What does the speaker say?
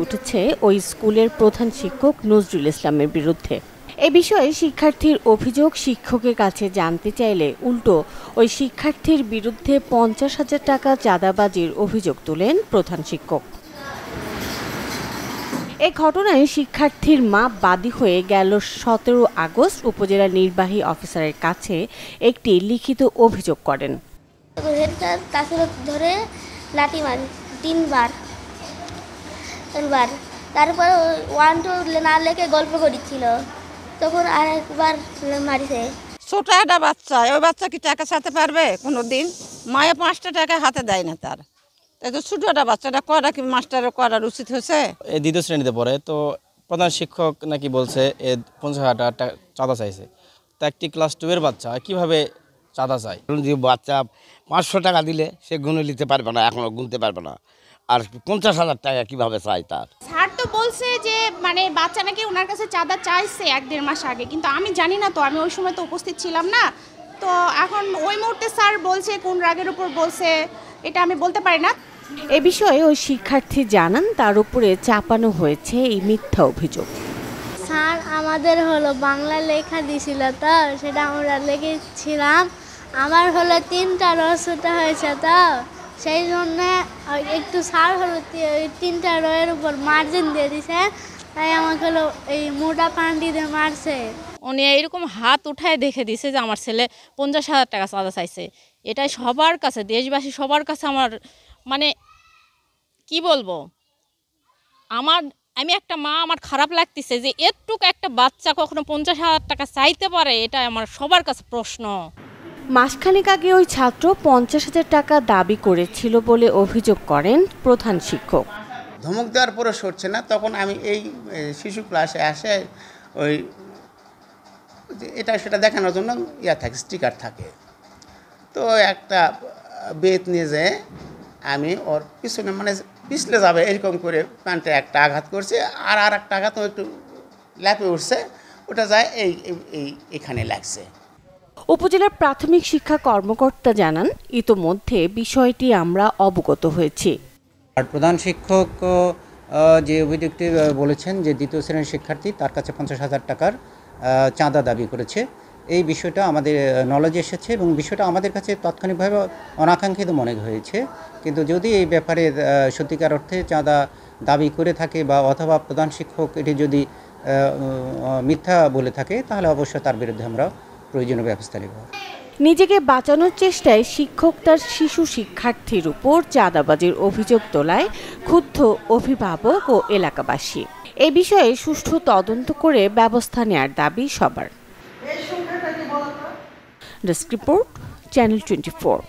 উঠেছে ওই স্কুলের প্রধান শিক্ষক নজরুল ইসলামের বিরুদ্ধে। এ বিষয়ে শিক্ষার্থীর অভিযোগ শিক্ষকের কাছে জানতে চাইলে উল্টো ওই শিক্ষার্থীর বিরুদ্ধে 50,000 টাকা চাঁদাবাজির অভিযোগ তোলেন প্রধান শিক্ষক। এ ঘটনায় শিক্ষার্থীর মা বাদী হয়ে গেল 17 আগস্ট উপজেলা নির্বাহী অফিসারের কাছে একটি লিখিত অভিযোগ করেন। ধরে লাঠি মারি 3বার, তারপরে 1-2 না লেখে গল্প করেছিল, তখন আরেকবার মারিছে। ছোট একটা বাচ্চা, ওই বাচ্চা কি টাকা চাইতে পারবে কোনোদিন? মায়ে 5টা টাকা হাতে দেয় না তার। তাই তো ছোট একটা বাচ্চাটা করা কি মাস্টারের করার উচিত হয়েছে? এই দ্বিতীয় শ্রেণীতে পড়ে, তো প্রধান শিক্ষক নাকি বলছে এ 50,000 টাকা চাঁদা চাইছে। তা একটি ক্লাস 2 এর বাচ্চা কিভাবে চাঁদা চায়? যে বাচ্চা 500 টাকা দিলে সে গুনে নিতে পারবে না, এখনো গুনতে পারবে না, আর 50,000 টাকা কিভাবে চাই তার? স্যার তো বলছে যে মানে বাচ্চা নাকি ওনার কাছে চাঁদা চাইছে 1-1.5 মাস আগে, কিন্তু আমি জানি না, তো আমি ওই সময় তো উপস্থিত ছিলাম না। তো এখন ওই মুহূর্তে স্যার বলছে কোন রাগের উপর বলছে এটা আমি বলতে পারি না। এ বিষয়ে ওই শিক্ষার্থী জানান তার উপরে চাপানো হয়েছে এই মিথ্যা অভিযোগ। স্যার আমাদের বাংলা লেখা দিছিল, তো সেটা আমরা লিখেছিলাম। আমার 3টা রসটা হয়েছে, তো সেই জন্য একটু স্যার 3টা রয়ের উপর মার্জিন দিয়ে দিছে, তাই আমাকে এই মোটা পান্ডি দিয়ে মারছে। উনি এইরকম হাত উঠায় দেখে দিছে যে আমার ছেলে 50,000 টাকা চাঁদা চাইছে। এটাই সবার কাছে, দেশবাসী সবার কাছে আমার মানে কি বলবো, আমি একটা মা, আমার খারাপ লাগতেছে যে এতটুকু একটা বাচ্চা কখনো 50,000 টাকা চাইতে পারে, এটা আমার সবার কাছে প্রশ্ন। মাসখানেক আগে ওই ছাত্র 50,000 টাকা দাবি করেছিল বলে অভিযোগ করেন প্রধান শিক্ষক। ধমক দেওয়ার পরে সরছে না, তখন আমি এই শিশু ক্লাসে আসে ওই এটা সেটা দেখানোর জন্য থাকে, স্টিকার থাকে। তো একটা বেত নিয়ে যেয়ে আমি ওর পিছনে মানে পিছলে যাবে এরকম করে প্যান্টে একটা আঘাত করছে, আর একটা আঘাত একটু ল্যাপে উঠছে, ওটা যায় এখানে লাগছে। উপজেলার প্রাথমিক শিক্ষা কর্মকর্তা জানান, ইতোমধ্যে বিষয়টি আমরা অবগত হয়েছি। আর প্রধান শিক্ষক যে অভিযোগটি বলেছেন যে দ্বিতীয় শ্রেণীর শিক্ষার্থী তার কাছে 50,000 টাকার চাঁদা দাবি করেছে, এই বিষয়টা আমাদের নলেজে এসেছে এবং বিষয়টা আমাদের কাছে তাৎক্ষণিকভাবে অনাকাঙ্ক্ষিত মনে হয়েছে। কিন্তু যদি এই ব্যাপারে সত্যিকার অর্থে চাঁদা দাবি করে থাকে বা অথবা প্রধান শিক্ষক এটি যদি মিথ্যা বলে থাকে, তাহলে অবশ্যই তার বিরুদ্ধে আমরা প্রয়োজনীয় ব্যবস্থা নেব। নিজেকে বাঁচানোর চেষ্টায় শিক্ষক তার শিশু শিক্ষার্থীর উপর চাঁদাবাজির অভিযোগ তোলায় ক্ষুব্ধ অভিভাবক ও এলাকাবাসী। এ বিষয়ে সুষ্ঠু তদন্ত করে ব্যবস্থা নেওয়ার দাবি সবার। Desk report, channel 24।